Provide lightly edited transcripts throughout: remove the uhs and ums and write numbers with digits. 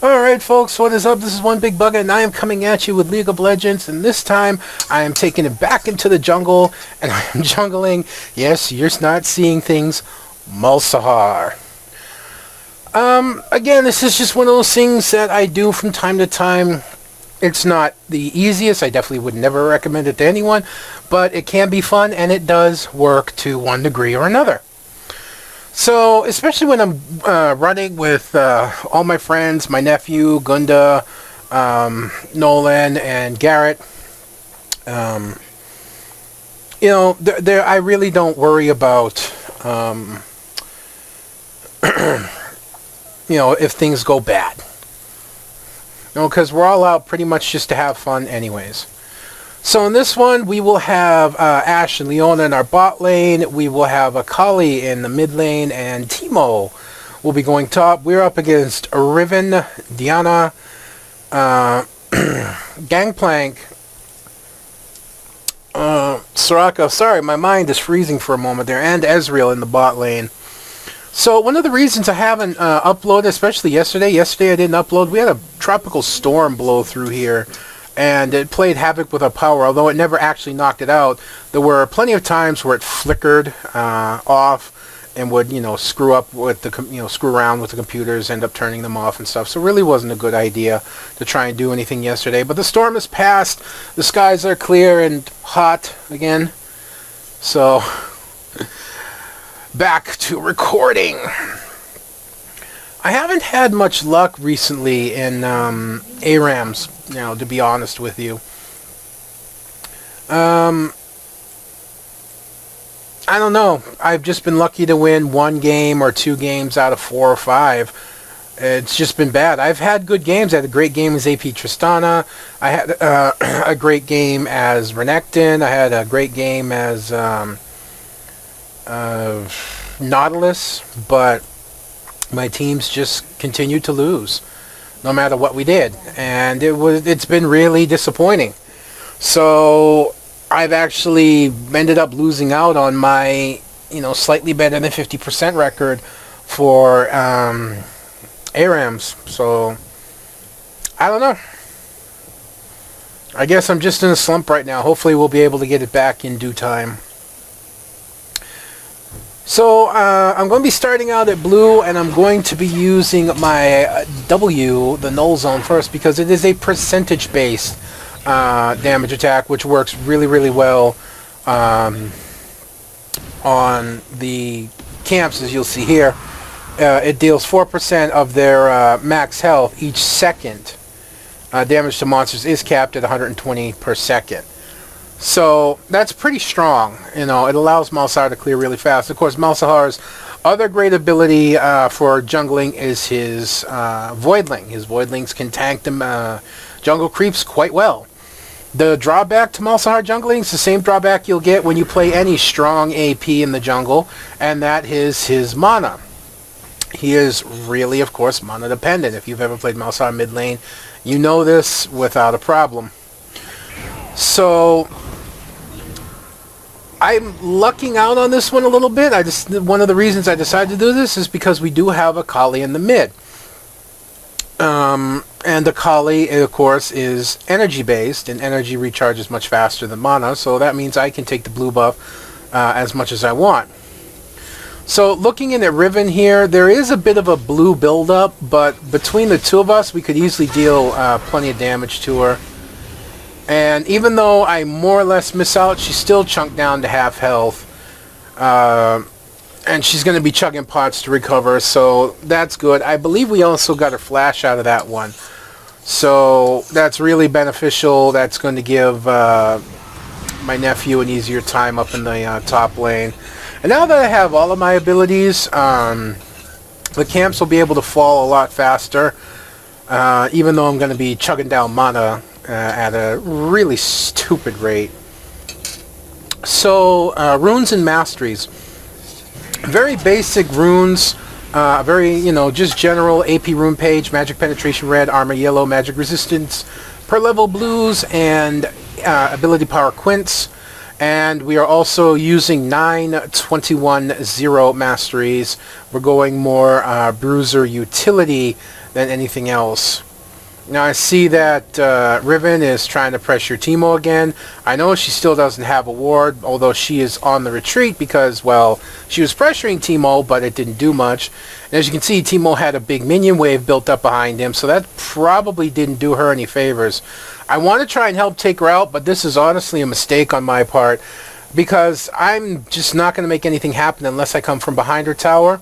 Alright folks, what is up? This is One Big Bugger and I am coming at you with League of Legends, and this time I am taking it back into the jungle and I am jungling, yes, you're not seeing things, Malzahar. Again, this is just one of those things that I do from time to time. It's not the easiest, I definitely would never recommend it to anyone, but it can be fun and it does work to one degree or another. So, especially when I'm running with all my friends, my nephew, Gunda, Nolan, and Garrett, you know, I really don't worry about, you know, if things go bad. You know, because we're all out pretty much just to have fun anyways. So in this one, we will have Ashe and Leona in our bot lane. We will have Akali in the mid lane, and Teemo will be going top. We're up against Riven, Diana, Gangplank, Soraka. Sorry, my mind is freezing for a moment there, and Ezreal in the bot lane. So one of the reasons I haven't uploaded, especially yesterday I didn't upload. We had a tropical storm blow through here, and it played havoc with our power, although it never actually knocked it out. There were plenty of times where it flickered off and would, you know, screw up with the, screw around with the computers, end up turning them off and stuff. So it really wasn't a good idea to try and do anything yesterday. But the storm has passed. The skies are clear and hot again. So back to recording. I haven't had much luck recently in ARAMs, you know, to be honest with you. I don't know. I've just been lucky to win one game or two games out of 4 or 5. It's just been bad. I've had good games. I had a great game as AP Tristana. I had a great game as Renekton. I had a great game as Nautilus, but my teams just continued to lose no matter what we did, and it's been really disappointing. So I've actually ended up losing out on my, you know, slightly better than 50% record for ARAMs. So I don't know. I guess I'm just in a slump right now. Hopefully we'll be able to get it back in due time. So, I'm going to be starting out at blue, and I'm going to be using my W, the null zone, first, because it is a percentage-based damage attack, which works really, really well on the camps, as you'll see here. It deals 4% of their max health each second. Damage to monsters is capped at 120 per second. So that's pretty strong. You know, it allows Malzahar to clear really fast. Of course, Malzahar's other great ability for jungling is his Voidling. His Voidlings can tank them jungle creeps quite well. The drawback to Malzahar jungling is the same drawback you'll get when you play any strong AP in the jungle, and that is his mana. He is really, of course, mana dependent. If you've ever played Malzahar mid lane, you know this without a problem. So I'm lucking out on this one a little bit. One of the reasons I decided to do this is because we do have Akali in the mid. And Akali, of course, is energy based, and energy recharges much faster than mana, so that means I can take the blue buff as much as I want. So looking in at Riven here, there is a bit of a blue buildup, but between the two of us, we could easily deal plenty of damage to her. And even though I more or less miss out, she's still chunked down to half health. And she's going to be chugging pots to recover, so that's good. I believe we also got her flash out of that one. So that's really beneficial. That's going to give my nephew an easier time up in the top lane. And now that I have all of my abilities, the camps will be able to fall a lot faster. Even though I'm going to be chugging down mana at a really stupid rate. So, runes and masteries. Very basic runes. Very, you know, just general AP rune page, magic penetration red, armor yellow, magic resistance per level blues, and ability power quints. And we are also using 9-21-0 masteries. We're going more bruiser utility than anything else. Now I see that Riven is trying to pressure Teemo again. I know she still doesn't have a ward, although she is on the retreat because, well, she was pressuring Teemo, but it didn't do much. And as you can see, Teemo had a big minion wave built up behind him, so that probably didn't do her any favors. I want to try and help take her out, but this is honestly a mistake on my part because I'm just not going to make anything happen unless I come from behind her tower.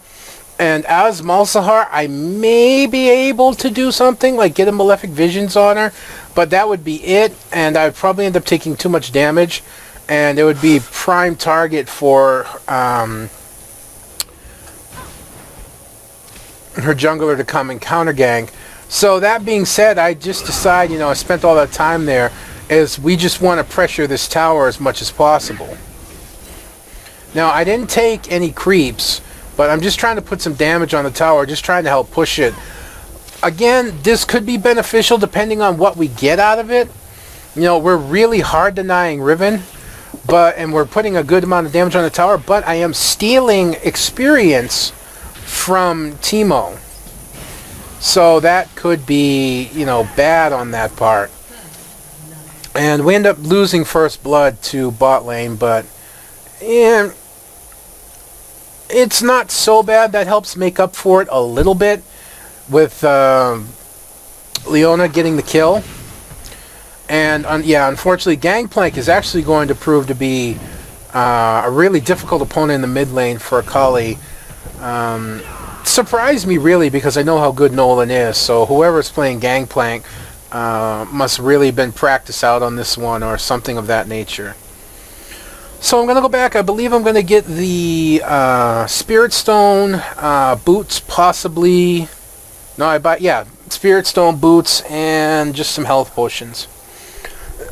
And as Malzahar, I may be able to do something, like get a Malefic Visions on her, but that would be it, and I would probably end up taking too much damage, and it would be prime target for her jungler to come and counter gank. So that being said, I just decide, I spent all that time there, is we just want to pressure this tower as much as possible. Now, I didn't take any creeps, but I'm just trying to put some damage on the tower, just trying to help push it. Again, this could be beneficial depending on what we get out of it. We're really hard denying Riven, and we're putting a good amount of damage on the tower, but I am stealing experience from Teemo. So that could be, bad on that part. And we end up losing first blood to bot lane, but yeah, it's not so bad. That helps make up for it a little bit with Leona getting the kill. And unfortunately, Gangplank is actually going to prove to be a really difficult opponent in the mid lane for Akali. Surprised me really because I know how good Nolan is. So whoever's playing Gangplank must really been practiced out on this one or something of that nature. So I'm going to go back. I believe I'm going to get the Spirit Stone, boots possibly. No, Spirit Stone, boots, and just some health potions.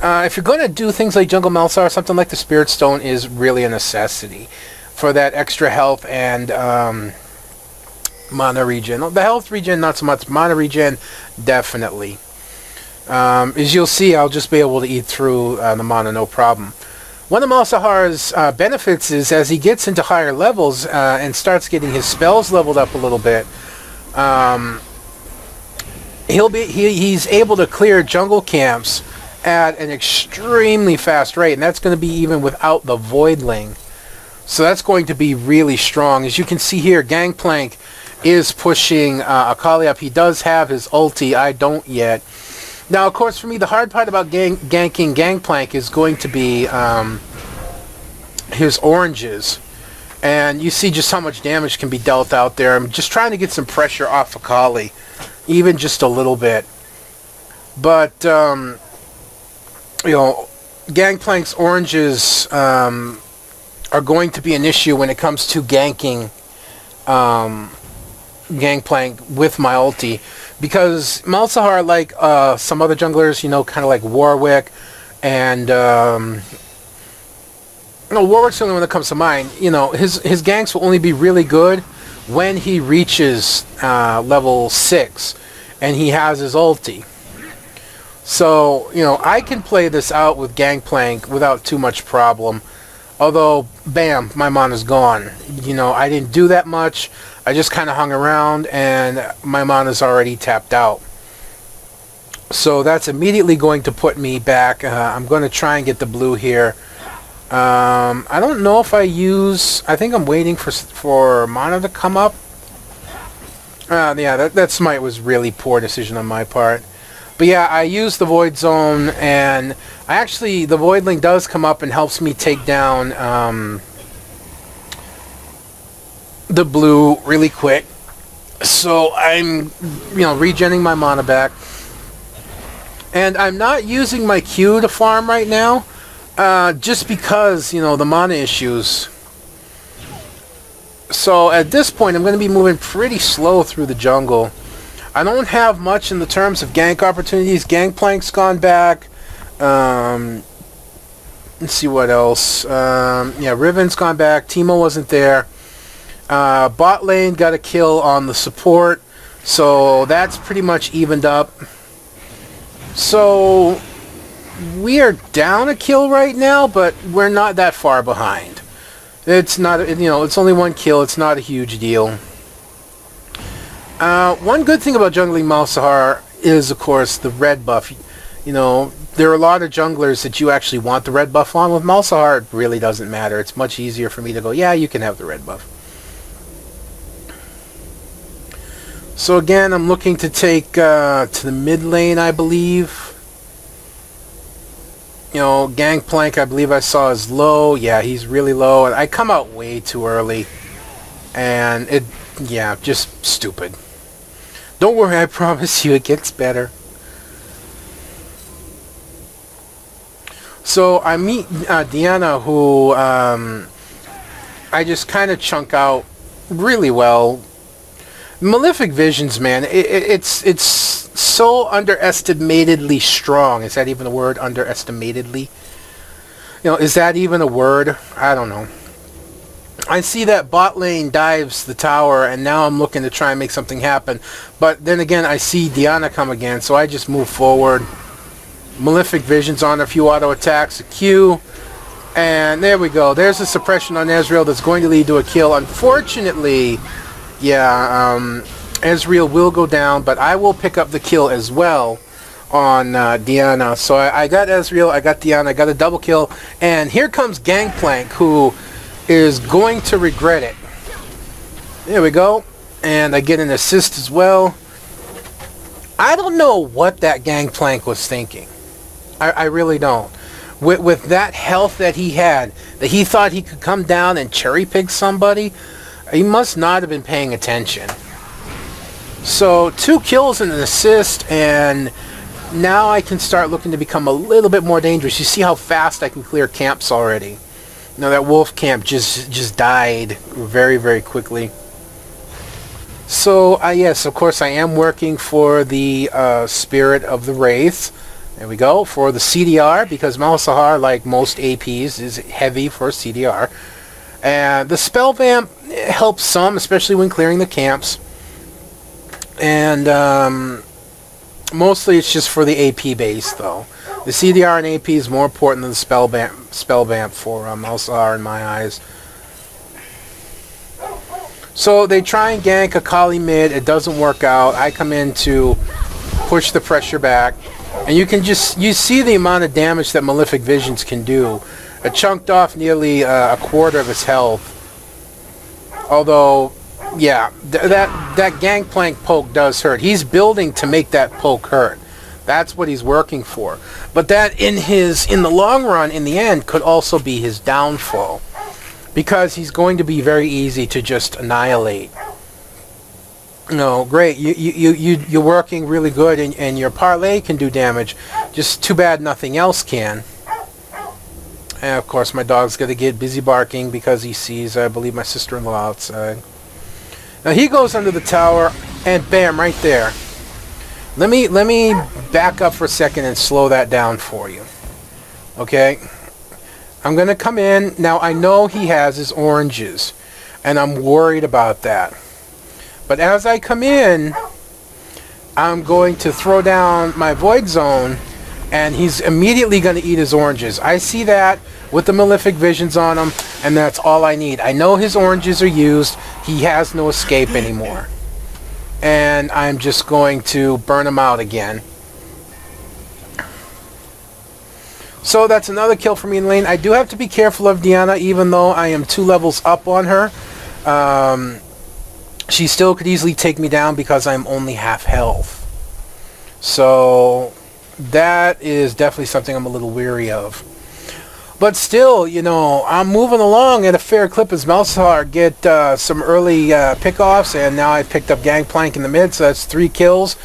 If you're going to do things like Jungle Malzahar, something like the Spirit Stone is really a necessity for that extra health and mana regen. The health regen, not so much. Mana regen, definitely. As you'll see, I'll just be able to eat through the mana, no problem. One of Malzahar's benefits is as he gets into higher levels and starts getting his spells leveled up a little bit, he's able to clear jungle camps at an extremely fast rate, and that's going to be even without the Voidling. So that's going to be really strong. As you can see here, Gangplank is pushing Akali up. He does have his ulti. I don't yet. Now, of course, for me, the hard part about ganking Gangplank is going to be his oranges. And you see just how much damage can be dealt out there. I'm just trying to get some pressure off Akali, even just a little bit. But, Gangplank's oranges are going to be an issue when it comes to ganking Gangplank with my ulti. Because Malzahar, like some other junglers, kind of like Warwick, and Warwick's the only one that comes to mind. His ganks will only be really good when he reaches level 6, and he has his ulti. So, I can play this out with Gangplank without too much problem. Although, bam, my mana's gone. I didn't do that much. I just kind of hung around, and my mana's already tapped out. So that's immediately going to put me back. I'm going to try and get the blue here. I don't know if I think I'm waiting for mana to come up. That smite was really poor decision on my part. But yeah, I used the Void Zone, and the Voidling does come up and helps me take down the blue really quick. So I'm, regenning my mana back. And I'm not using my Q to farm right now, just because, the mana issues. So at this point, I'm going to be moving pretty slow through the jungle. I don't have much in the terms of gank opportunities. Gangplank's gone back. Let's see what else. Riven's gone back. Teemo wasn't there. Bot lane got a kill on the support. So that's pretty much evened up. So we are down a kill right now, but we're not that far behind. It's not, it's only one kill. It's not a huge deal. One good thing about jungling Malzahar is, of course, the red buff. You know, there are a lot of junglers that you actually want the red buff on. With Malzahar, it really doesn't matter. It's much easier for me to go, yeah, you can have the red buff. So again, I'm looking to take to the mid lane, I believe. You know, Gangplank, I believe I saw is low. Yeah, he's really low. I come out way too early. And it, yeah, just stupid. Don't worry, I promise you it gets better. So I meet Diana, who I just kind of chunk out really well. Malefic Visions, man, it's so underestimatedly strong. Is that even a word? Underestimatedly? You know, is that even a word? I don't know. I see that bot lane dives the tower, and now I'm looking to try and make something happen. But then again, I see Diana come again, so I just move forward. Malefic Visions on a few auto attacks, a Q, and there we go. There's a suppression on Ezreal that's going to lead to a kill. Unfortunately, yeah, Ezreal will go down, but I will pick up the kill as well on Diana. So I got Ezreal, I got Diana, I got a double kill, and here comes Gangplank, who is going to regret it. There we go, and I get an assist as well. I don't know what that Gangplank was thinking. I really don't. With that health that he had, that he thought he could come down and cherry pick somebody, he must not have been paying attention. So 2 kills and an assist, and now I can start looking to become a little bit more dangerous. You see how fast I can clear camps already. You know, that wolf camp just died very, very quickly. So, yes, of course I am working for the Spirit of the Wraith. There we go, for the CDR, because Malzahar, like most APs, is heavy for CDR. And the Spell Vamp helps some, especially when clearing the camps. And mostly it's just for the AP base, though. The CDR and AP is more important than the Spell Vamp for Malzahar in my eyes. So they try and gank Akali mid. It doesn't work out. I come in to push the pressure back. And you see the amount of damage that Malefic Visions can do. It chunked off nearly a quarter of his health. Although, yeah, that Gangplank poke does hurt. He's building to make that poke hurt. That's what he's working for. But that in the long run, in the end, could also be his downfall. Because he's going to be very easy to just annihilate. No, great. You're working really good, and your parlay can do damage. Just too bad nothing else can. And of course, my dog's gonna get busy barking because he sees, I believe, my sister-in-law outside. Now he goes under the tower, and bam, right there. Let me back up for a second and slow that down for you. Okay. I'm gonna come in now. I know he has his oranges, and I'm worried about that. But as I come in, I'm going to throw down my Void Zone, and he's immediately going to eat his oranges. I see that with the Malefic Visions on him, and that's all I need. I know his oranges are used. He has no escape anymore. And I'm just going to burn him out again. So that's another kill for me in lane. I do have to be careful of Diana, even though I am 2 levels up on her. She still could easily take me down because I'm only half health. So that is definitely something I'm a little weary of. But still, you know, I'm moving along at a fair clip as Malzahar get some early pickoffs, and now I picked up Gangplank in the mid, so that's 3 kills.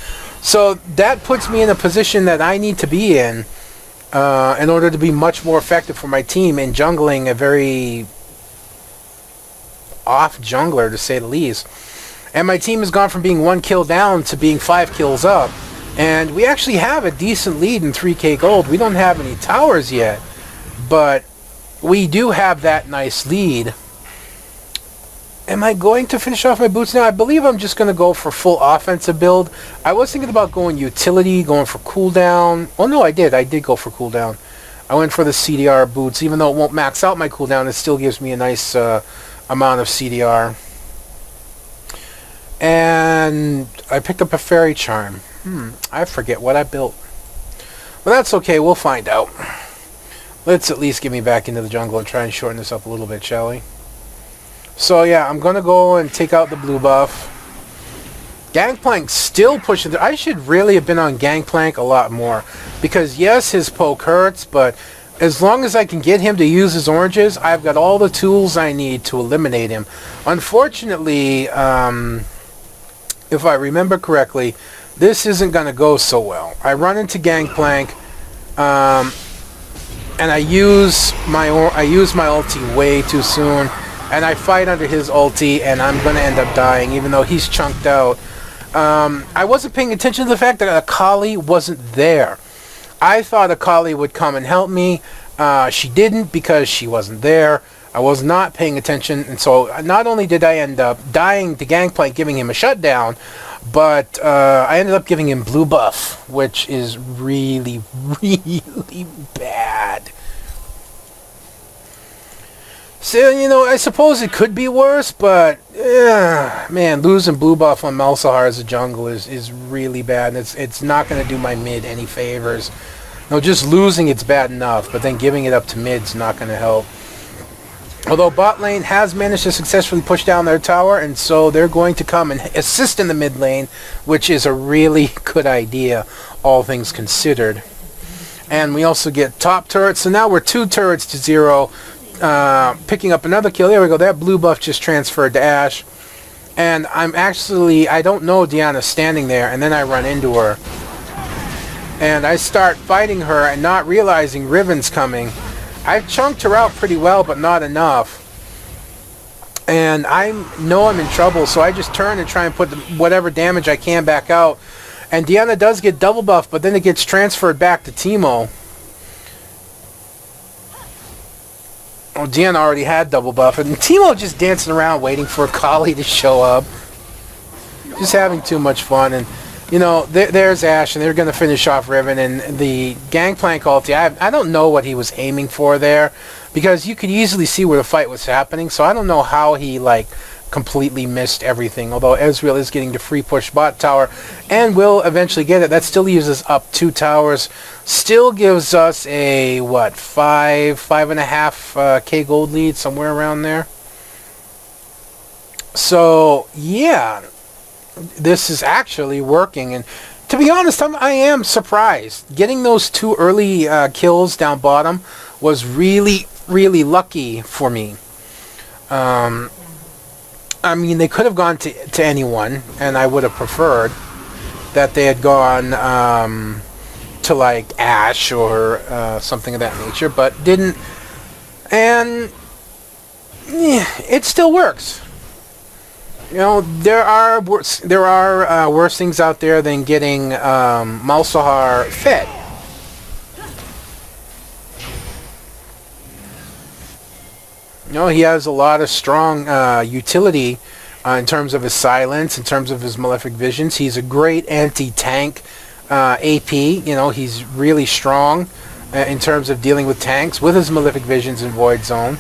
So that puts me in a position that I need to be in order to be much more effective for my team in jungling a very off jungler, to say the least. And my team has gone from being 1 kill down to being 5 kills up. And we actually have a decent lead in 3k gold. We don't have any towers yet, but we do have that nice lead. Am I going to finish off my boots now? I believe I'm just going to go for full offensive build. I was thinking about going utility, going for cooldown. Oh no, I did go for cooldown. I went for the CDR boots. Even though it won't max out my cooldown, it still gives me a nice amount of CDR. And I picked up a fairy charm. I forget what I built. Well, that's okay. We'll find out. Let's at least get me back into the jungle and try and shorten this up a little bit, shall we? So yeah, I'm going to go and take out the blue buff. Gangplank's still pushing through. I should really have been on Gangplank a lot more. Because yes, his poke hurts, but as long as I can get him to use his oranges, I've got all the tools I need to eliminate him. Unfortunately, if I remember correctly, this isn't going to go so well. I run into Gangplank, and I use my ulti way too soon, and I fight under his ulti, and I'm going to end up dying, even though he's chunked out. I wasn't paying attention to the fact that Akali wasn't there. I thought Akali would come and help me. She didn't because she wasn't there. I was not paying attention, and so not only did I end up dying to Gangplank, giving him a shutdown, but I ended up giving him blue buff, which is really, really bad. So, you know, I suppose it could be worse, but man, losing blue buff on Malzahar as a jungle is really bad, and it's not going to do my mid any favors. No, just losing it's bad enough, but then giving it up to mid's not going to help. Although bot lane has managed to successfully push down their tower, and so they're going to come and assist in the mid lane, which is a really good idea, all things considered. And we also get top turrets, so now we're 2 turrets to 0, picking up another kill. There we go, that blue buff just transferred to Ashe. And I don't know Diana standing there, and then I run into her. And I start fighting her and not realizing Riven's coming. I've chunked her out pretty well, but not enough. And I know I'm in trouble, so I just turn and try and put whatever damage I can back out. And Diana does get double buff, but then it gets transferred back to Teemo. Oh, Diana already had double buff, and Teemo just dancing around waiting for Akali to show up. Just having too much fun, and you know, there's Ashe, and they're going to finish off Riven, and the Gangplank ulti, I don't know what he was aiming for there, because you could easily see where the fight was happening, so I don't know how he, like, completely missed everything, although Ezreal is getting the free push bot tower, and will eventually get it. That still leaves us up 2 towers, still gives us a, what, 5.5 K gold lead, somewhere around there. So, yeah, this is actually working, and to be honest, I am surprised. Getting those 2 early kills down bottom was really, really lucky for me. I mean, they could have gone to anyone, and I would have preferred that they had gone to, like, Ashe or something of that nature, but didn't. And yeah, it still works. You know, there are worse things out there than getting Malzahar fed. You know, he has a lot of strong utility in terms of his silence, in terms of his malefic visions. He's a great anti-tank AP. You know, he's really strong in terms of dealing with tanks with his malefic visions in Void Zone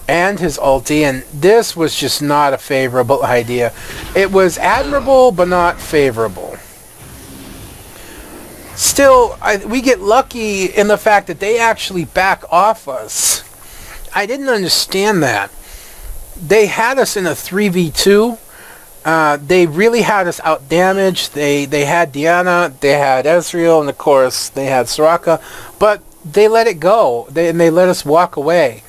and his ulti, and this was just not a favorable idea. It was admirable, but not favorable. Still, we get lucky in the fact that they actually back off us. I didn't understand that. They had us in a 3v2. They really had us outdamaged. They had Diana, they had Ezreal, and of course they had Soraka, but they let it go. They let us walk away.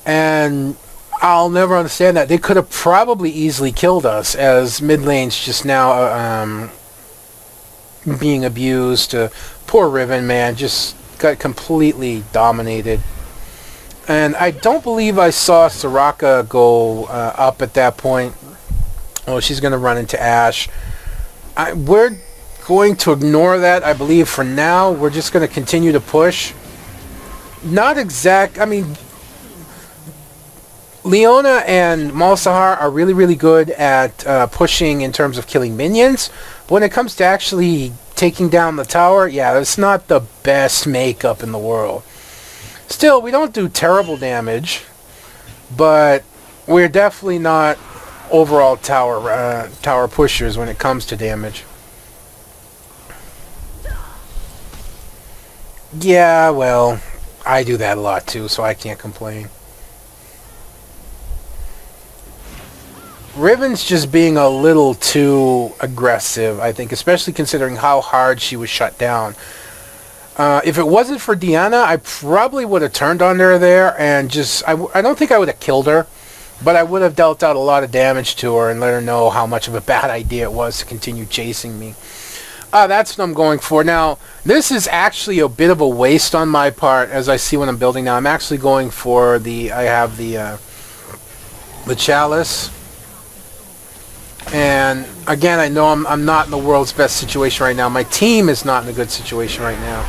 And I'll never understand that. They could have probably easily killed us, as mid lane's just now being abused. Poor Riven, man, just got completely dominated. And I don't believe I saw Soraka go up at that point. Oh, she's going to run into Ashe. We're going to ignore that, I believe, for now. We're just going to continue to push. Not exact... I mean, Leona and Malzahar are really, really good at pushing in terms of killing minions. But when it comes to actually taking down the tower, yeah, it's not the best makeup in the world. Still, we don't do terrible damage, but we're definitely not overall tower pushers when it comes to damage. Yeah, well, I do that a lot too, so I can't complain. Riven's just being a little too aggressive, I think, especially considering how hard she was shut down. If it wasn't for Diana, I probably would have turned on her there and just... I don't think I would have killed her, but I would have dealt out a lot of damage to her and let her know how much of a bad idea it was to continue chasing me. That's what I'm going for. Now, this is actually a bit of a waste on my part, as I see what I'm building now. I'm actually going for the... I have the chalice. And again, I know I'm not in the world's best situation right now. My team is not in a good situation right now.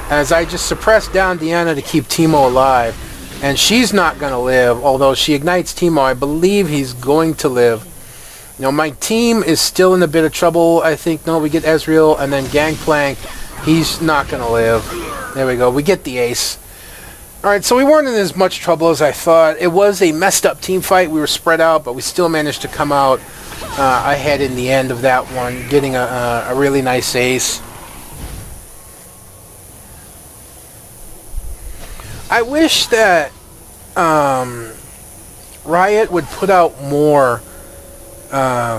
As I just suppress down Diana to keep Teemo alive. And she's not going to live, although she ignites Teemo. I believe he's going to live. You know, my team is still in a bit of trouble. I think, no, we get Ezreal and then Gangplank. He's not going to live. There we go. We get the ace. Alright, so we weren't in as much trouble as I thought. It was a messed up team fight. We were spread out, but we still managed to come out ahead in the end of that one, getting a really nice ace. I wish that Riot would put out more AP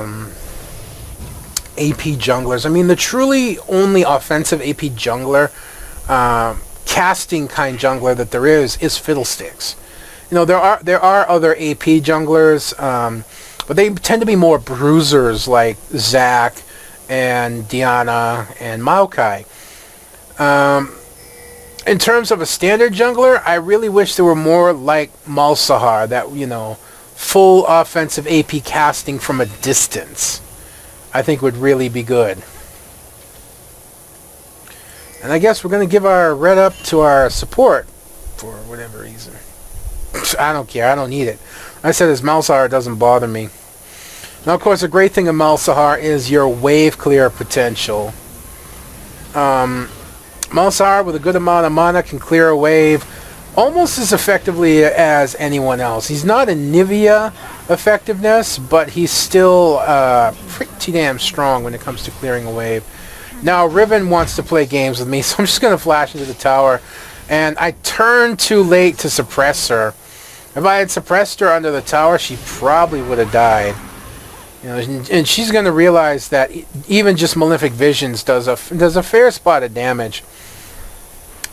junglers. I mean, the truly only offensive AP jungler, casting kind jungler that there is Fiddlesticks. You know, there are other AP junglers, but they tend to be more bruisers like Zac and Diana and Maokai. In terms of a standard jungler, I really wish there were more like Malzahar, that, you know, full offensive AP casting from a distance. I think would really be good. And I guess we're going to give our red up to our support for whatever reason. I don't care. I don't need it. I said as Malzahar doesn't bother me. Now, of course, the great thing of Malzahar is your wave clear potential. Malzahar, with a good amount of mana, can clear a wave almost as effectively as anyone else. He's not a Nivea effectiveness, but he's still pretty damn strong when it comes to clearing a wave. Now, Riven wants to play games with me, so I'm just going to flash into the tower. And I turned too late to suppress her. If I had suppressed her under the tower, she probably would have died. You know, and she's going to realize that even just Malefic Visions does a fair spot of damage.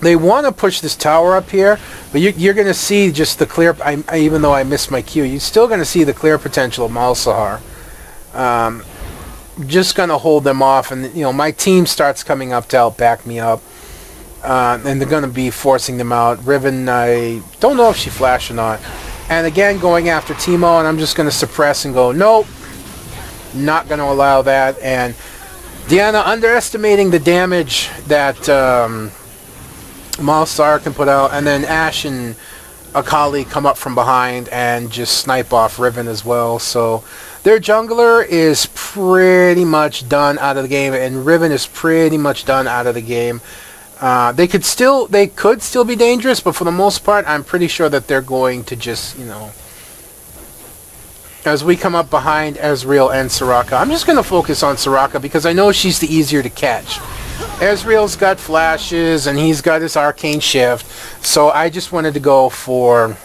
They want to push this tower up here, but you're going to see just the clear... even though I missed my Q, you're still going to see the clear potential of Malzahar. Just going to hold them off, and, you know, my team starts coming up to help back me up. And they're going to be forcing them out. Riven, I don't know if she flashed or not. And again, going after Teemo, and I'm just going to suppress and go, nope. Not going to allow that. And Diana underestimating the damage that Malzahar can put out. And then Ashe and Akali come up from behind and just snipe off Riven as well. So their jungler is pretty much done out of the game, and Riven is pretty much done out of the game. They could still be dangerous, but for the most part, I'm pretty sure that they're going to just, you know, as we come up behind Ezreal and Soraka. I'm just going to focus on Soraka because I know she's the easier to catch. Ezreal's got flashes and he's got his arcane shift, so I just wanted to go for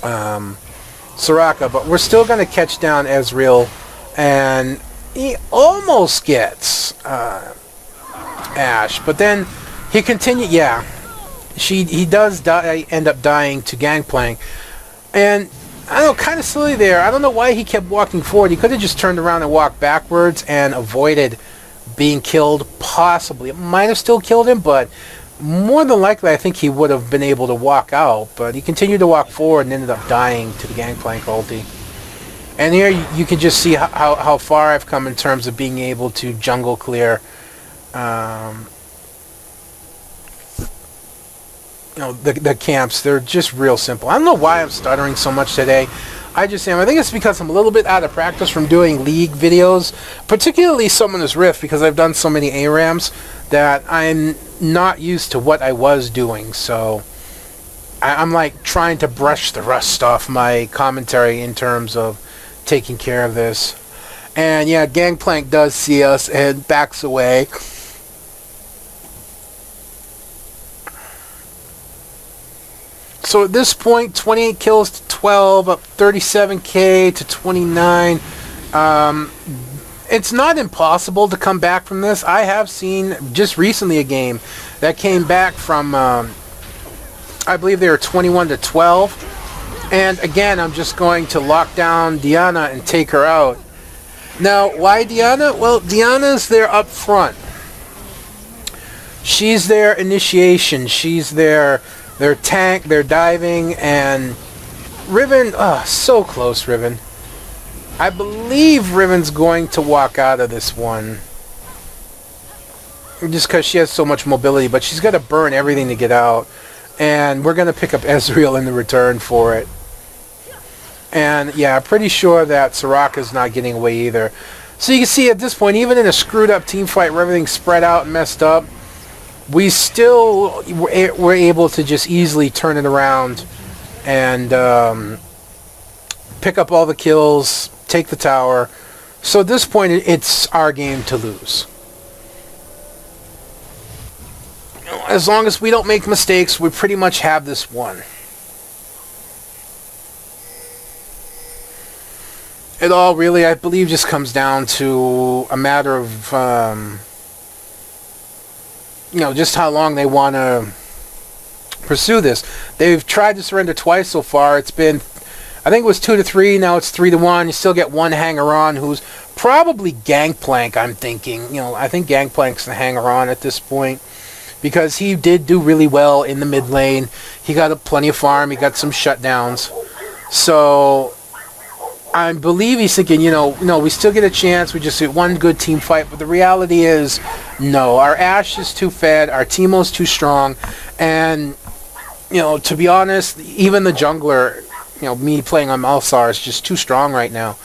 Soraka, but we're still going to catch down Ezreal, and he almost gets Ashe, but then he continued. Yeah, he does end up dying to Gangplank, and I don't know, kind of silly there. I don't know why he kept walking forward. He could have just turned around and walked backwards and avoided being killed. Possibly, it might have still killed him, but more than likely, I think he would have been able to walk out. But he continued to walk forward and ended up dying to the Gangplank ulti. And here you can just see how far I've come in terms of being able to jungle clear. You know, the camps. They're just real simple. I don't know why I'm stuttering so much today. I just am. I think it's because I'm a little bit out of practice from doing League videos, particularly Summoner's Rift, because I've done so many ARAMs that I'm not used to what I was doing. So I'm like trying to brush the rust off my commentary in terms of taking care of this. And yeah, Gangplank does see us and backs away. So at this point, 28 kills to 12, up 37k to 29. It's not impossible to come back from this. I have seen just recently a game that came back from, I believe they were 21 to 12. And again, I'm just going to lock down Diana and take her out. Now, why Diana? Well, Diana's there up front. She's their initiation. She's their tank, their diving, and Riven, so close, Riven. I believe Riven's going to walk out of this one. Just because she has so much mobility, but she's got to burn everything to get out. And we're going to pick up Ezreal in the return for it. And yeah, pretty sure that Soraka's not getting away either. So you can see at this point, even in a screwed up team fight where everything's spread out and messed up, we still were able to just easily turn it around and pick up all the kills, take the tower. So at this point, it's our game to lose. As long as we don't make mistakes, we pretty much have this won. It all really, I believe, just comes down to a matter of, just how long they want to pursue this. They've tried to surrender twice so far. It's been, I think it was 2 to 3. Now it's 3 to 1. You still get one hanger-on who's probably Gangplank, I'm thinking. I think Gangplank's the hanger-on at this point because he did do really well in the mid lane. He got plenty of farm. He got some shutdowns. So I believe he's thinking, no, we still get a chance. We just get one good team fight. But the reality is, no, our Ashe is too fed. Our Teemo's too strong. And, to be honest, even the jungler, me playing on Malzahar is just too strong right now.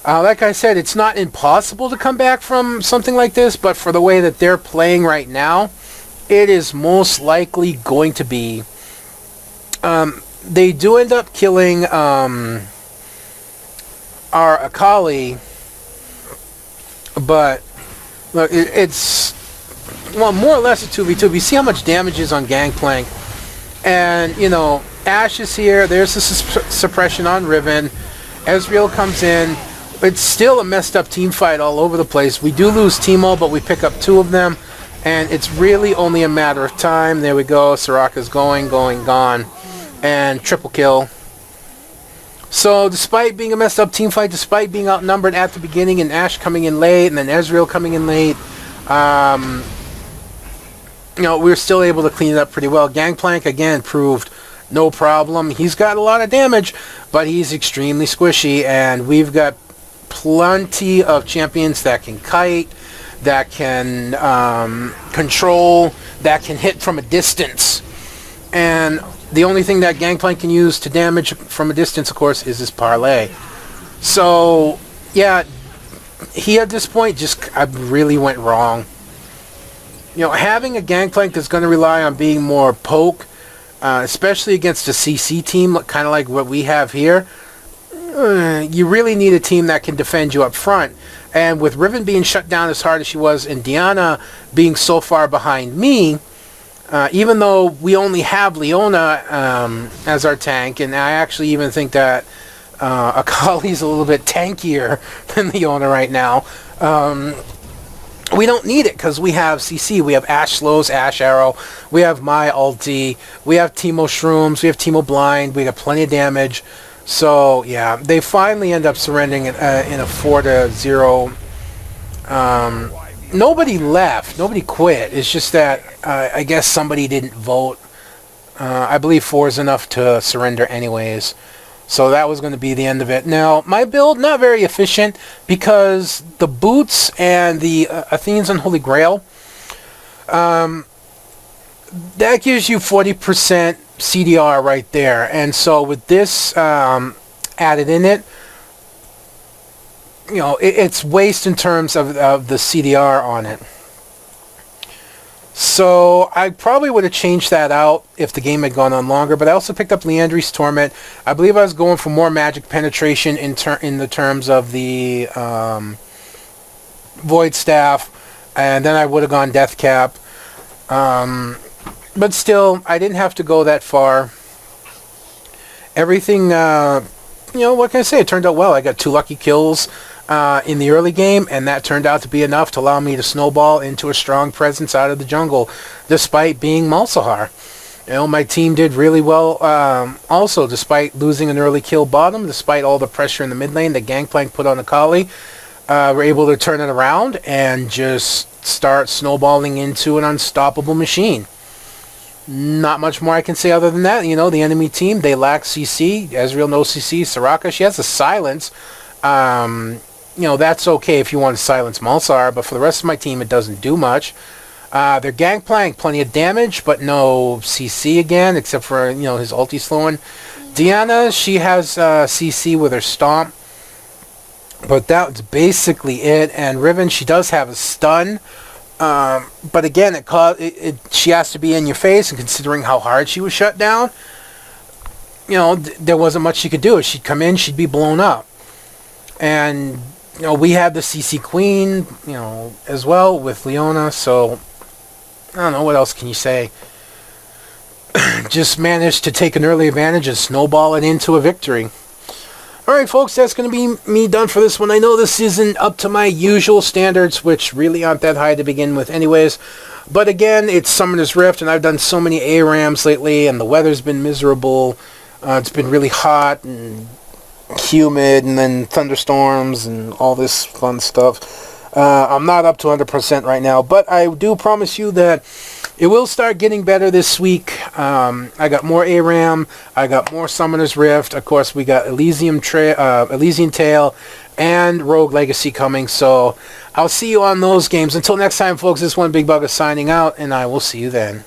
Like I said, it's not impossible to come back from something like this. But for the way that they're playing right now, it is most likely going to be. They do end up killing our Akali, but look, it's more or less a 2v2. You see how much damage is on Gangplank, and Ashe is here. There's the suppression on Riven. Ezreal comes in. It's still a messed up team fight all over the place. We do lose Teemo, but we pick up 2 of them, and it's really only a matter of time. There we go. Soraka's gone, and triple kill. So despite being a messed up team fight, despite being outnumbered at the beginning and Ashe coming in late and then Ezreal coming in late, we were still able to clean it up pretty well. Gangplank, again, proved no problem. He's got a lot of damage, but he's extremely squishy, and we've got plenty of champions that can kite, that can control, that can hit from a distance. And the only thing that Gangplank can use to damage from a distance, of course, is his parlay. So, yeah, he at this point I really went wrong. Having a Gangplank that's going to rely on being more poke, especially against a CC team, kind of like what we have here, you really need a team that can defend you up front. And with Riven being shut down as hard as she was, and Diana being so far behind me, even though we only have Leona as our tank, and I actually even think that Akali's a little bit tankier than Leona right now, we don't need it because we have CC, we have Ashe Slows, Ashe Arrow, we have my ulti, we have Teemo Shrooms, we have Teemo Blind, we got plenty of damage. So yeah, they finally end up surrendering in a 4-0. Nobody left. Nobody quit. It's just that I guess somebody didn't vote. I believe 4 is enough to surrender anyways. So that was going to be the end of it. Now, my build, not very efficient because the boots and the Athene's Unholy Grail, that gives you 40% CDR right there. And so with this added in it, it's waste in terms of the CDR on it. So I probably would have changed that out if the game had gone on longer, but I also picked up Leandry's Torment. I believe I was going for more magic penetration in the terms of the Void Staff, and then I would have gone Death Cap. But still, I didn't have to go that far. Everything, what can I say? It turned out well. I got 2 lucky kills in the early game, and that turned out to be enough to allow me to snowball into a strong presence out of the jungle, despite being Malzahar. My team did really well also, despite losing an early kill bottom, despite all the pressure in the mid lane. The Gangplank put on the Kali. We're able to turn it around and just start snowballing into an unstoppable machine. Not much more I can say other than that. The enemy team, they lack CC. Ezreal, no CC. Soraka, she has a silence. That's okay if you want to silence Malzahar, but for the rest of my team, it doesn't do much. Their Gangplank, plenty of damage, but no CC again, except for, his ulti slowing. Diana, she has CC with her Stomp, but that's basically it. And Riven, she does have a stun, but again, she has to be in your face, and considering how hard she was shut down, there wasn't much she could do. If she'd come in, she'd be blown up. And, we had the CC Queen, as well with Leona, so I don't know, what else can you say? Just managed to take an early advantage and snowball it into a victory. Alright folks, that's going to be me done for this one. I know this isn't up to my usual standards, which really aren't that high to begin with anyways. But again, it's Summoner's Rift, and I've done so many ARAMs lately, and the weather's been miserable. It's been really hot and humid, and then thunderstorms and all this fun stuff. I'm not up to 100% right now, but I do promise you that it will start getting better this week. I got more ARAM, I got more Summoner's Rift, of course we got Elysian Tail and Rogue Legacy coming, so I'll see you on those games. Until next time folks, this one Big Bug is signing out, and I will see you then.